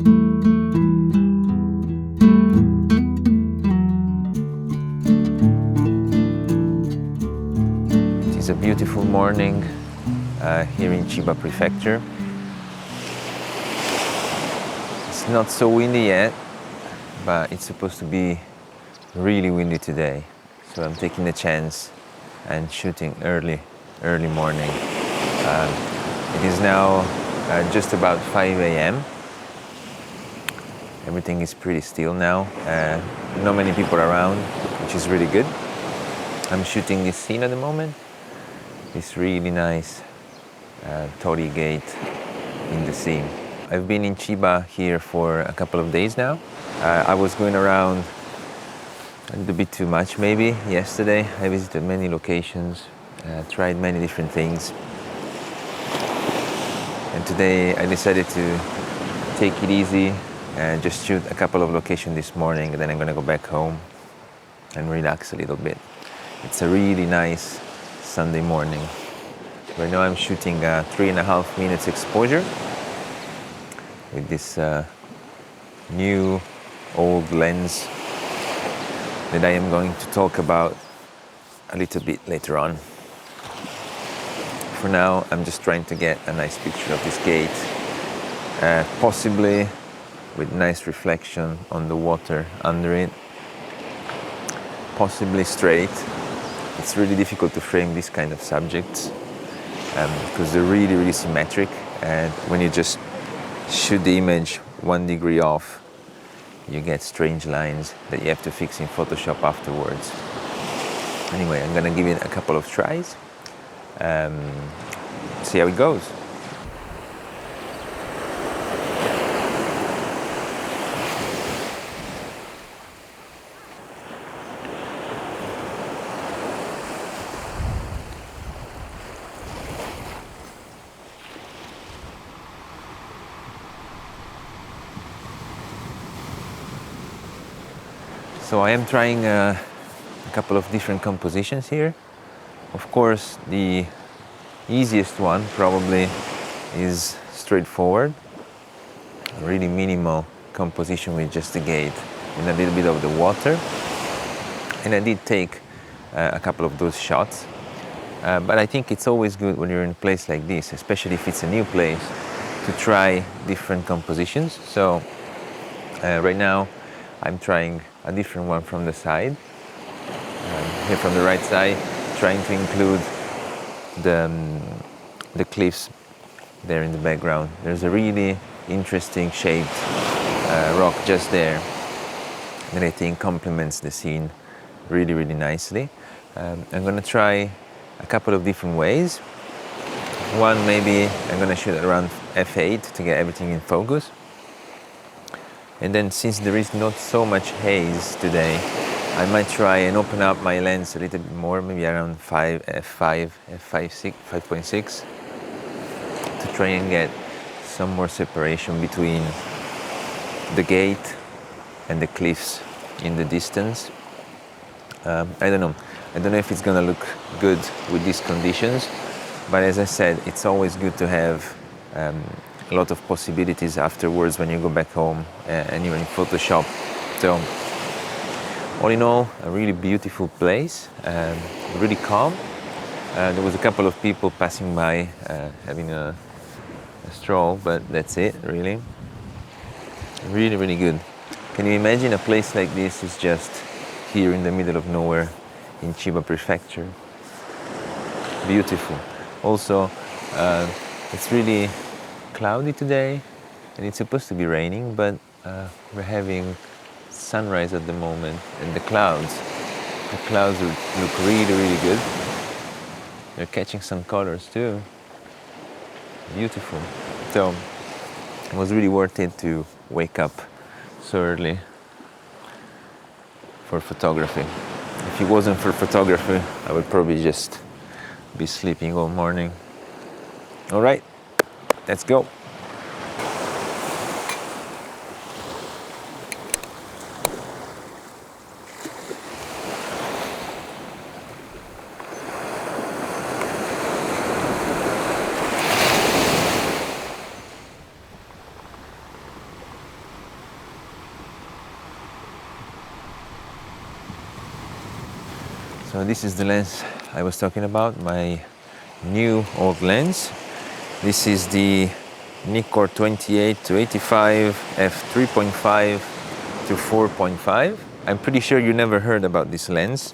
It is a beautiful morning here in Chiba Prefecture. It's not so windy yet, but it's supposed to be really windy today. So I'm taking the chance and shooting early morning. It is now just about 5 a.m. Everything is pretty still now. Not many people around, which is really good. I'm shooting this scene at the moment. This really nice torii gate in the sea. I've been in Chiba here for a couple of days now. I was going around a little bit too much maybe yesterday. I visited many locations, tried many different things. And today I decided to take it easy and just shoot a couple of locations this morning, and then I'm gonna go back home and relax a little bit. It's a really nice Sunday morning. Right now I'm shooting a 3.5 minutes exposure with this new old lens that I am going to talk about a little bit later on. For now, I'm just trying to get a nice picture of this gate, possibly with nice reflection on the water under it, possibly straight. It's really difficult to frame these kind of subjects because they're really symmetric, and when you just shoot the image 1 degree off, you get strange lines that you have to fix in Photoshop afterwards. Anyway, I'm gonna give it a couple of tries, see how it goes. So I am trying a couple of different compositions here. Of course, the easiest one probably is straightforward, a really minimal composition with just the gate and a little bit of the water. And I did take a couple of those shots, but I think it's always good when you're in a place like this, especially if it's a new place, to try different compositions. So right now I'm trying a different one from the side. Here from the right side, trying to include the cliffs there in the background. There's a really interesting shaped rock just there that I think complements the scene really nicely. I'm gonna try a couple of different ways. One, maybe I'm gonna shoot around f8 to get everything in focus. And then, since there is not so much haze today, I might try and open up my lens a little bit more, maybe around f5, 5.6, to try and get some more separation between the gate and the cliffs in the distance. I don't know if it's gonna look good with these conditions, but as I said, it's always good to have a lot of possibilities afterwards when you go back home and you're in Photoshop. So all in all, a really beautiful place, really calm. There was a couple of people passing by having a stroll, but that's it, really. Really good. Can you imagine a place like this is just here in the middle of nowhere in Chiba Prefecture? Beautiful. Also, it's really cloudy today, and it's supposed to be raining, but we're having sunrise at the moment, and the clouds look really good. They're catching some colors too. Beautiful. So it was really worth it to wake up so early for photography. If it wasn't for photography, I would probably just be sleeping all morning. All right, let's go. So this is the lens I was talking about, my new old lens. This is the Nikkor 28 to 85 f3.5 to 4.5. I'm pretty sure you never heard about this lens,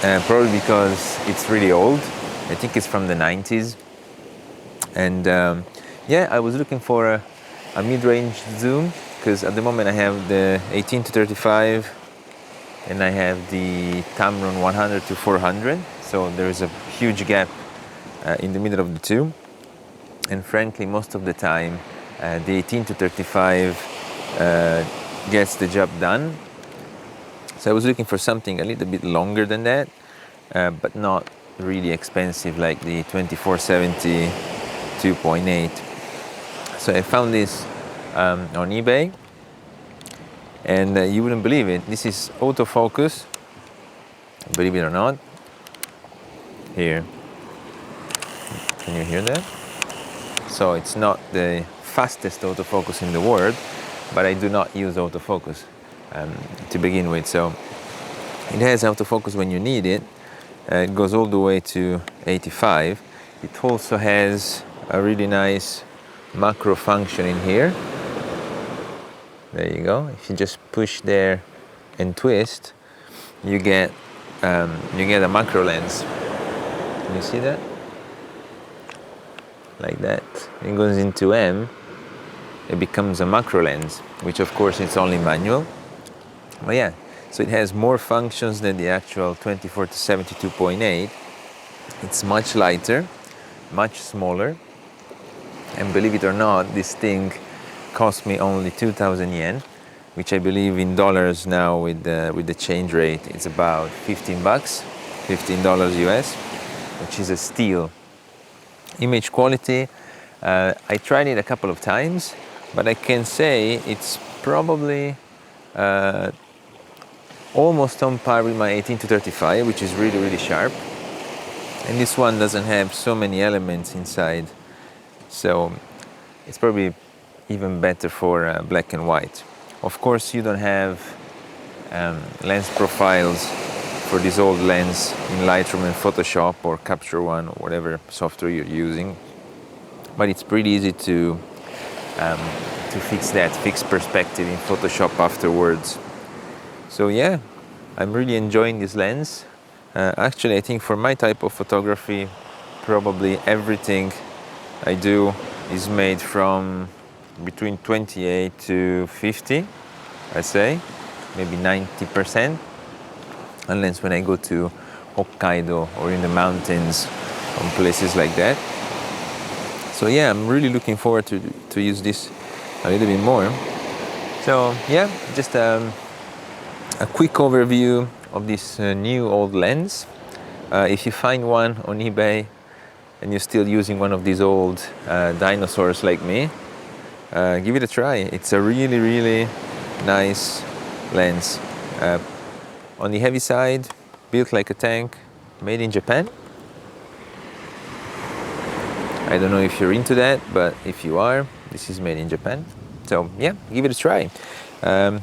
probably because it's really old. I think it's from the 90s. And yeah, I was looking for a mid-range zoom, because at the moment I have the 18 to 35 and I have the Tamron 100 to 400. So there is a huge gap in the middle of the two. And frankly, most of the time, the 18 to 35 gets the job done. So I was looking for something a little bit longer than that, but not really expensive like the 2470 2.8. So I found this on eBay, and you wouldn't believe it. This is autofocus, believe it or not. Here, can you hear that? So it's not the fastest autofocus in the world, but I do not use autofocus to begin with. So it has autofocus when you need it. It goes all the way to 85. It also has a really nice macro function in here. There you go. If you just push there and twist, you get a macro lens. Can you see that? Like that. It goes into M. It becomes a macro lens, which of course it's only manual. But yeah, so it has more functions than the actual 24 to 72.8. It's much lighter, much smaller. And believe it or not, this thing cost me only 2,000 yen, which I believe in dollars now with the change rate, it's about 15 bucks, $15 US, which is a steal. Image quality, I tried it a couple of times, but I can say it's probably almost on par with my 18 to 35, which is really, really sharp. And this one doesn't have so many elements inside. So it's probably even better for black and white. Of course, you don't have lens profiles for this old lens in Lightroom and Photoshop or Capture One or whatever software you're using. But it's pretty easy to fix perspective in Photoshop afterwards. So yeah, I'm really enjoying this lens. Actually, I think for my type of photography, probably everything I do is made from between 28 to 50, I say, maybe 90%, unless when I go to Hokkaido or in the mountains, on places like that. So yeah, I'm really looking forward to use this a little bit more. So yeah, just a quick overview of this new old lens. If you find one on eBay, and you're still using one of these old dinosaurs like me, give it a try. It's a really, really nice lens. On the heavy side, built like a tank, made in Japan. I don't know if you're into that, but if you are, this is made in Japan. So yeah, give it a try. I'm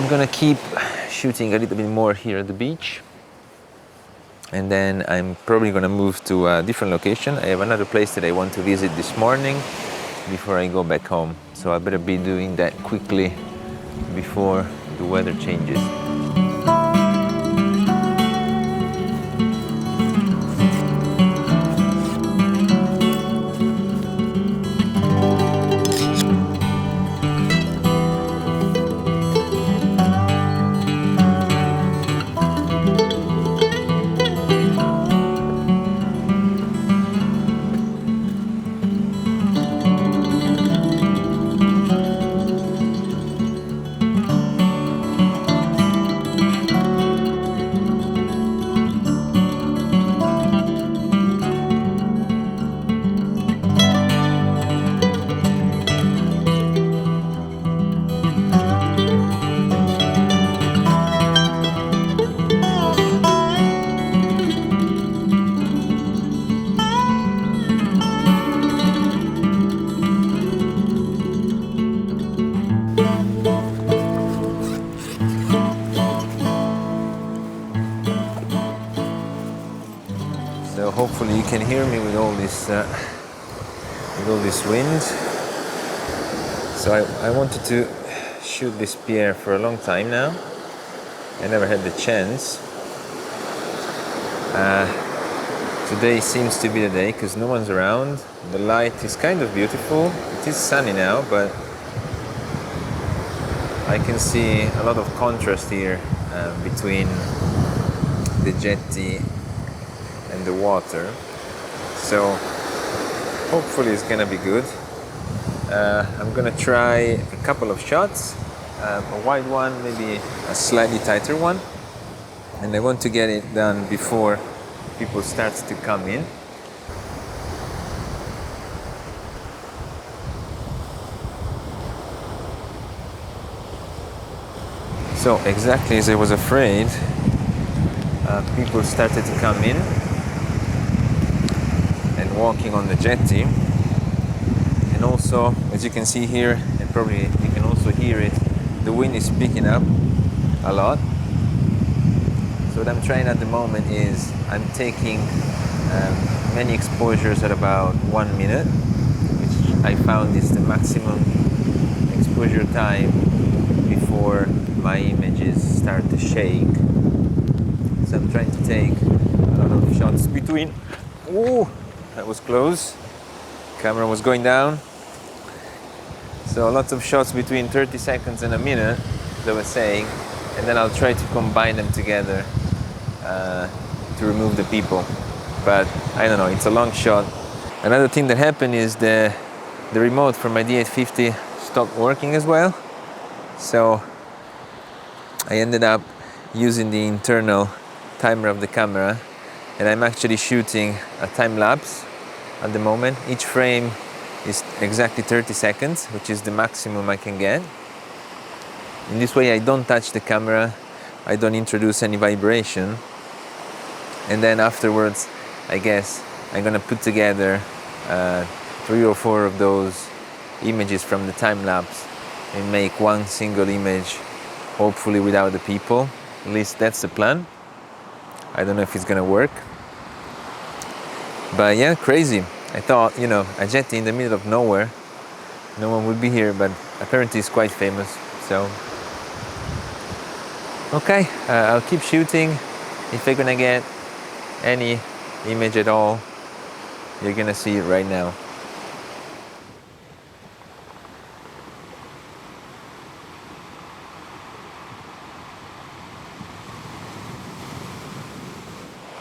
gonna keep shooting a little bit more here at the beach. And then I'm probably gonna move to a different location. I have another place that I want to visit this morning before I go back home. So I better be doing that quickly before the weather changes. hopefully you can hear me with all this wind. So I wanted to shoot this pier for a long time now. I never had the chance. Today seems to be the day because no one's around. The light is kind of beautiful. It is sunny now, but I can see a lot of contrast here between the jetty and the water. So hopefully it's gonna be good. I'm gonna try a couple of shots, a wide one, maybe a slightly tighter one, and I want to get it done before people start to come in. So exactly as I was afraid, people started to come in and walking on the jetty. And also, as you can see here, and probably you can also hear it, the wind is picking up a lot. So what I'm trying at the moment is I'm taking many exposures at about 1 minute, which I found is the maximum exposure time before my images start to shake. So I'm trying to take a lot of shots between. Oh, that was close. Camera was going down. So lots of shots between 30 seconds and a minute, as I was saying, and then I'll try to combine them together to remove the people. But I don't know, it's a long shot. Another thing that happened is the remote for my D850 stopped working as well. So I ended up using the internal timer of the camera, and I'm actually shooting a time lapse at the moment. Each frame is exactly 30 seconds, which is the maximum I can get. In this way I don't touch the camera, I don't introduce any vibration, and then afterwards I guess I'm gonna put together 3 or 4 of those images from the time lapse and make one single image, hopefully without the people. At least that's the plan. I don't know if it's gonna work, but yeah, crazy. I thought, a jetty in the middle of nowhere, no one would be here, but apparently it's quite famous. So okay, I'll keep shooting. If I'm gonna get any image at all, you're gonna see it right now.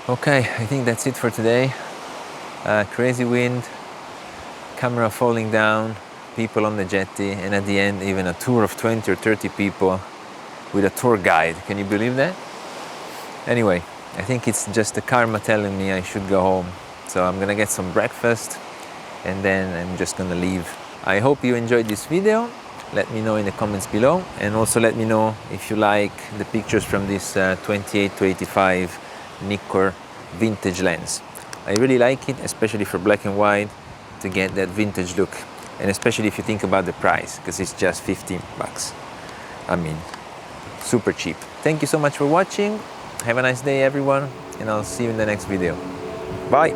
Okay, I think that's it for today. Crazy wind, camera falling down, people on the jetty, and at the end even a tour of 20 or 30 people with a tour guide. Can you believe that? Anyway, I think it's just the karma telling me I should go home. So I'm gonna get some breakfast and then I'm just gonna leave. I hope you enjoyed this video. Let me know in the comments below, and also let me know if you like the pictures from this 28 to 85 Nikkor vintage lens. I really like it, especially for black and white, to get that vintage look, and especially if you think about the price, because it's just 15 bucks. I mean, super cheap. Thank you so much for watching. Have a nice day, everyone, and I'll see you in the next video. Bye.